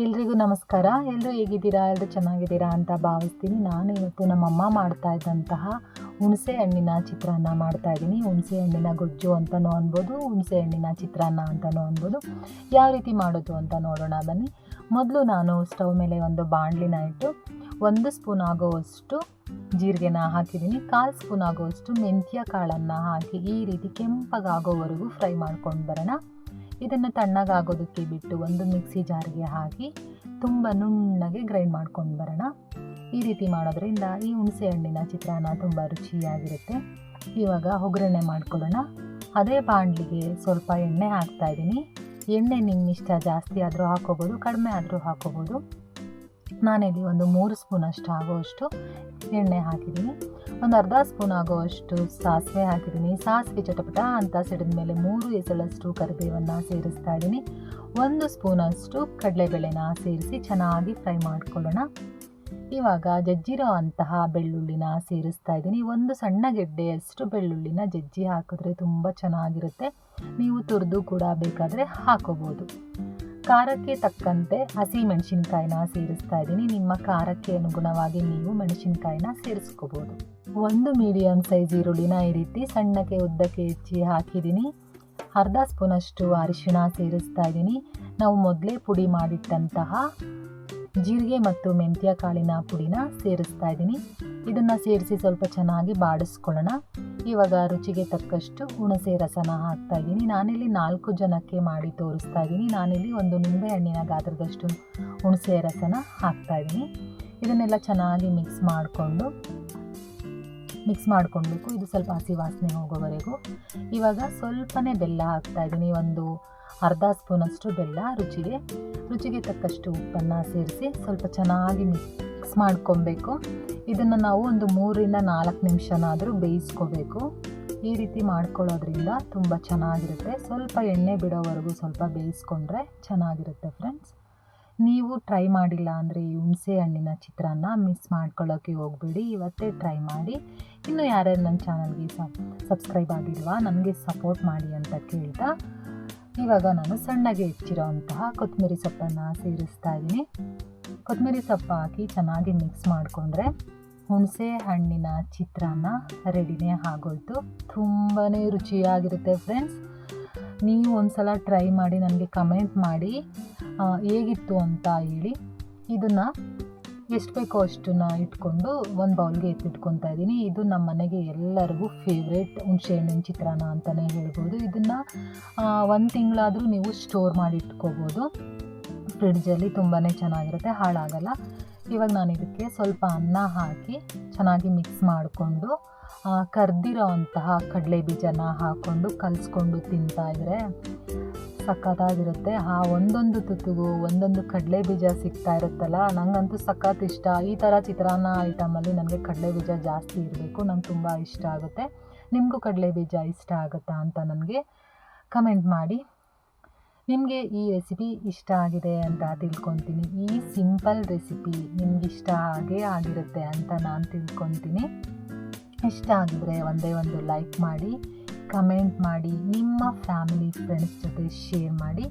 ಎಲ್ರಿಗೂ ನಮಸ್ಕಾರ. ಎಲ್ಲರೂ ಹೇಗಿದ್ದೀರಾ? ಎಲ್ಲರೂ ಚೆನ್ನಾಗಿದ್ದೀರಾ ಅಂತ ಭಾವಿಸ್ತೀನಿ. ನಾನು ಇವತ್ತು ನಮ್ಮಮ್ಮ ಮಾಡ್ತಾ ಇದ್ದಂತಹ ಹುಣಸೆ ಹಣ್ಣಿನ ಚಿತ್ರಾನ್ನ ಮಾಡ್ತಾ ಇದ್ದೀನಿ. ಹುಣಸೆ ಹಣ್ಣಿನ ಗೊಜ್ಜು ಅಂತಲೂ ಅನ್ಬೋದು, ಹುಣಸೆ ಹಣ್ಣಿನ ಚಿತ್ರಾನ್ನ ಅಂತಲೂ ಅನ್ಬೋದು. ಯಾವ ರೀತಿ ಮಾಡೋದು ಅಂತ ನೋಡೋಣ ಬನ್ನಿ. ಮೊದಲು ನಾನು ಸ್ಟವ್ ಮೇಲೆ ಒಂದು ಬಾಣಲಿನ ಇಟ್ಟು 1 ಸ್ಪೂನ್ ಆಗೋವಷ್ಟು ಜೀರಿಗೆನ ಹಾಕಿದ್ದೀನಿ. 1/4 ಸ್ಪೂನ್ ಆಗೋವಷ್ಟು ಮೆಂತ್ಯ ಕಾಳನ್ನು ಹಾಕಿ ಈ ರೀತಿ ಕೆಂಪಗಾಗೋವರೆಗೂ ಫ್ರೈ ಮಾಡ್ಕೊಂಡು ಬರೋಣ. ಇದನ್ನು ತಣ್ಣಗಾಗೋದಕ್ಕೆ ಬಿಟ್ಟು ಒಂದು ಮಿಕ್ಸಿ ಜಾರಿಗೆ ಹಾಕಿ ತುಂಬ ನುಣ್ಣಗೆ ಗ್ರೈಂಡ್ ಮಾಡ್ಕೊಂಡು ಬರೋಣ. ಈ ರೀತಿ ಮಾಡೋದ್ರಿಂದ ಈ ಹುಣಸೆ ಹಣ್ಣಿನ ಚಿತ್ರಾನ್ನ ತುಂಬ ರುಚಿಯಾಗಿರುತ್ತೆ. ಇವಾಗ ಒಗ್ಗರಣೆ ಮಾಡ್ಕೊಳ್ಳೋಣ. ಅದೇ ಬಾಣಲಿಗೆ ಸ್ವಲ್ಪ ಎಣ್ಣೆ ಹಾಕ್ತಾಯಿದ್ದೀನಿ. ಎಣ್ಣೆ ನಿಮ್ಮ ಇಷ್ಟ, ಜಾಸ್ತಿ ಆದರೂ ಹಾಕ್ಕೋಬೋದು, ಕಡಿಮೆ ಆದರೂ ಹಾಕ್ಕೋಬೋದು. ನಾನಿಲ್ಲಿ ಒಂದು 3 ಸ್ಪೂನಷ್ಟು ಆಗೋವಷ್ಟು ಎಣ್ಣೆ ಹಾಕಿದ್ದೀನಿ. ಒಂದು ಅರ್ಧ ಸ್ಪೂನ್ ಆಗೋವಷ್ಟು ಸಾಸಿವೆ ಹಾಕಿದ್ದೀನಿ. ಸಾಸಿವೆ ಚಟಪಟ ಅಂತ ಸಿಡಿದ ಮೇಲೆ 3 ಎಸಳಷ್ಟು ಕರಿಬೇವನ್ನು ಸೇರಿಸ್ತಾ ಇದ್ದೀನಿ. 1 ಸ್ಪೂನಷ್ಟು ಕಡಲೆಬೇಳೆನ ಸೇರಿಸಿ ಚೆನ್ನಾಗಿ ಫ್ರೈ ಮಾಡ್ಕೊಳ್ಳೋಣ. ಇವಾಗ ಜಜ್ಜಿರೋ ಅಂತಹ ಬೆಳ್ಳುಳ್ಳಿನ ಸೇರಿಸ್ತಾ ಇದ್ದೀನಿ. 1 ಸಣ್ಣ ಗೆಡ್ಡೆಯಷ್ಟು ಬೆಳ್ಳುಳ್ಳಿನ ಜಜ್ಜಿ ಹಾಕಿದ್ರೆ ತುಂಬ ಚೆನ್ನಾಗಿರುತ್ತೆ. ನೀವು ತುರಿದು ಕೂಡ ಬೇಕಾದರೆ ಹಾಕೋಬೋದು. ಖಾರಕ್ಕೆ ತಕ್ಕಂತೆ ಹಸಿ ಮೆಣಸಿನ್ಕಾಯಿನ ಸೇರಿಸ್ತಾ ಇದ್ದೀನಿ. ನಿಮ್ಮ ಖಾರಕ್ಕೆ ಅನುಗುಣವಾಗಿ ನೀವು ಮೆಣಸಿನ್ಕಾಯಿನ ಸೇರಿಸ್ಕೋಬೋದು. 1 ಮೀಡಿಯಮ್ ಸೈಜ್ ಈರುಳ್ಳಿನ ಈ ರೀತಿ ಸಣ್ಣಕ್ಕೆ ಉದ್ದಕ್ಕೆ ಹೆಚ್ಚಿ ಹಾಕಿದ್ದೀನಿ. ಅರ್ಧ ಸ್ಪೂನಷ್ಟು ಅರಿಶಿಣ ಸೇರಿಸ್ತಾ ಇದ್ದೀನಿ. ನಾವು ಮೊದಲೇ ಪುಡಿ ಮಾಡಿಟ್ಟಂತಹ ಜೀರಿಗೆ ಮತ್ತು ಮೆಂತ್ಯ ಕಾಳಿನ ಪುಡಿನ ಸೇರಿಸ್ತಾ ಇದ್ದೀನಿ. ಇದನ್ನು ಸೇರಿಸಿ ಸ್ವಲ್ಪ ಚೆನ್ನಾಗಿ ಬಾಡಿಸ್ಕೊಳ್ಳೋಣ. ಇವಾಗ ರುಚಿಗೆ ತಕ್ಕಷ್ಟು ಹುಣಸೆ ರಸನ ಹಾಕ್ತಾ ಇದ್ದೀನಿ. ನಾನಿಲ್ಲಿ 4 ಜನಕ್ಕೆ ಮಾಡಿ ತೋರಿಸ್ತಾ ಇದ್ದೀನಿ. ನಾನಿಲ್ಲಿ ಒಂದು ನಿಂಬೆ ಹಣ್ಣಿನ ಗಾತ್ರದಷ್ಟು ಹುಣಸೆ ರಸನ ಹಾಕ್ತಾ ಇದ್ದೀನಿ. ಇದನ್ನೆಲ್ಲ ಚೆನ್ನಾಗಿ ಮಿಕ್ಸ್ ಮಾಡ್ಕೊಳ್ಬೇಕು. ಇದು ಸ್ವಲ್ಪ ಹಸಿ ವಾಸನೆ ಹೋಗೋವರೆಗೂ. ಇವಾಗ ಸ್ವಲ್ಪನೇ ಬೆಲ್ಲ ಹಾಕ್ತಾ ಇದ್ದೀನಿ. ಒಂದು ಅರ್ಧ ಸ್ಪೂನಷ್ಟು ಬೆಲ್ಲ, ರುಚಿಗೆ ತಕ್ಕಷ್ಟು ಉಪ್ಪನ್ನು ಸೇರಿಸಿ ಸ್ವಲ್ಪ ಚೆನ್ನಾಗಿ ಮಿಕ್ಸ್ ಮಾಡ್ಕೊಬೇಕು. ಇದನ್ನು ನಾವು ಒಂದು 3-4 ನಿಮಿಷನಾದರೂ ಬೇಯಿಸ್ಕೋಬೇಕು. ಈ ರೀತಿ ಮಾಡ್ಕೊಳ್ಳೋದ್ರಿಂದ ತುಂಬ ಚೆನ್ನಾಗಿರುತ್ತೆ. ಸ್ವಲ್ಪ ಎಣ್ಣೆ ಬಿಡೋವರೆಗೂ ಸ್ವಲ್ಪ ಬೇಯಿಸ್ಕೊಂಡ್ರೆ ಚೆನ್ನಾಗಿರುತ್ತೆ ಫ್ರೆಂಡ್ಸ್. ನೀವು ಟ್ರೈ ಮಾಡಿಲ್ಲ ಅಂದರೆ ಈ ಹುಣಸೆ ಹಣ್ಣಿನ ಚಿತ್ರಾನ್ನ ಮಿಸ್ ಮಾಡ್ಕೊಳ್ಳೋಕ್ಕೆ ಹೋಗಬೇಡಿ. ಇವತ್ತೇ ಟ್ರೈ ಮಾಡಿ. ಇನ್ನು ಯಾರ್ಯಾರು ನನ್ನ ಚಾನಲ್ಗೆ ಸಬ್ಸ್ಕ್ರೈಬ್ ಆಗಿಲ್ವಾ, ನನಗೆ ಸಪೋರ್ಟ್ ಮಾಡಿ ಅಂತ ಕೇಳ್ತಾ ಇವಾಗ ನಾನು ಸಣ್ಣಗೆ ಹೆಚ್ಚಿರೋ ಅಂತಹ ಕೊತ್ತಂಬರಿ ಸೊಪ್ಪನ್ನು ಸೇರಿಸ್ತಾ ಇದ್ದೀನಿ. ಕೊತ್ತಂಬರಿ ಸೊಪ್ಪು ಹಾಕಿ ಚೆನ್ನಾಗಿ ಮಿಕ್ಸ್ ಮಾಡಿಕೊಂಡ್ರೆ ಹುಣಸೆ ಹಣ್ಣಿನ ಚಿತ್ರಾನ್ನ ರೆಡಿನೇ ಆಗೋಯ್ತು. ತುಂಬಾ ರುಚಿಯಾಗಿರುತ್ತೆ ಫ್ರೆಂಡ್ಸ್. ನೀವು ಒಂದ್ಸಲ ಟ್ರೈ ಮಾಡಿ ನನಗೆ ಕಮೆಂಟ್ ಮಾಡಿ ಹೇಗಿತ್ತು ಅಂತ ಹೇಳಿ. ಇದನ್ನು ಎಷ್ಟು ಬೇಕೋ ಅಷ್ಟನ್ನು ಇಟ್ಕೊಂಡು ಒಂದು ಬೌಲ್ಗೆ ಎತ್ತಿಟ್ಕೊತಾ ಇದ್ದೀನಿ. ಇದು ನಮ್ಮ ಮನೆಗೆ ಎಲ್ಲರಿಗೂ ಫೇವ್ರೇಟ್ ಹುಣಸೆ ಹಣ್ಣಿನ ಚಿತ್ರಾನ್ನ ಅಂತಲೇ ಹೇಳ್ಬೋದು. ಇದನ್ನು 1 ತಿಂಗಳಾದರೂ ನೀವು ಸ್ಟೋರ್ ಮಾಡಿ ಇಟ್ಕೋಬೋದು ಫ್ರಿಡ್ಜಲ್ಲಿ. ತುಂಬಾ ಚೆನ್ನಾಗಿರುತ್ತೆ, ಹಾಳಾಗಲ್ಲ. ಇವಾಗ ನಾನು ಇದಕ್ಕೆ ಸ್ವಲ್ಪ ಅನ್ನ ಹಾಕಿ ಚೆನ್ನಾಗಿ ಮಿಕ್ಸ್ ಮಾಡಿಕೊಂಡು ಕರ್ದಿರೋ ಅಂತಹ ಕಡಲೆ ಬೀಜನ ಹಾಕ್ಕೊಂಡು ಕಲಿಸ್ಕೊಂಡು ತಿಂತಾಯಿದ್ರೆ ಸಖತ್ತಾಗಿರುತ್ತೆ. ಒಂದೊಂದು ತುತ್ತಿಗೂ ಒಂದೊಂದು ಕಡಲೆ ಬೀಜ ಸಿಗ್ತಾ ಇರುತ್ತಲ್ಲ, ನನಗಂತೂ ಸಖತ್ ಇಷ್ಟ. ಈ ಥರ ಚಿತ್ರಾನ್ನ ಐಟಮಲ್ಲಿ ನನಗೆ ಕಡಲೆ ಬೀಜ ಜಾಸ್ತಿ ಇರಬೇಕು, ನಂಗೆ ತುಂಬ ಇಷ್ಟ ಆಗುತ್ತೆ. ನಿಮಗೂ ಕಡಲೆ ಬೀಜ ಇಷ್ಟ ಆಗುತ್ತಾ ಅಂತ ನನಗೆ ಕಮೆಂಟ್ ಮಾಡಿ. ನಿಮಗೆ ಈ ರೆಸಿಪಿ ಇಷ್ಟ ಆಗಿದೆ ಅಂತ ತಿಳ್ಕೊತೀನಿ. ಈ ಸಿಂಪಲ್ ರೆಸಿಪಿ ನಿಮ್ಗೆ ಇಷ್ಟ ಆಗಿರುತ್ತೆ ಅಂತ ನಾನು ತಿಳ್ಕೊತೀನಿ. ಇಷ್ಟ ಆಗಿದ್ರೆ ಒಂದೇ ಒಂದು ಲೈಕ್ ಮಾಡಿ, ಕಮೆಂಟ್ ಮಾಡಿ, ನಿಮ್ಮ ಫ್ಯಾಮಿಲಿ ಫ್ರೆಂಡ್ಸ್ ಜೊತೆ ಶೇರ್ ಮಾಡಿ.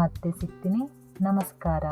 ಮತ್ತೆ ಸಿಗ್ತೀನಿ. ನಮಸ್ಕಾರ.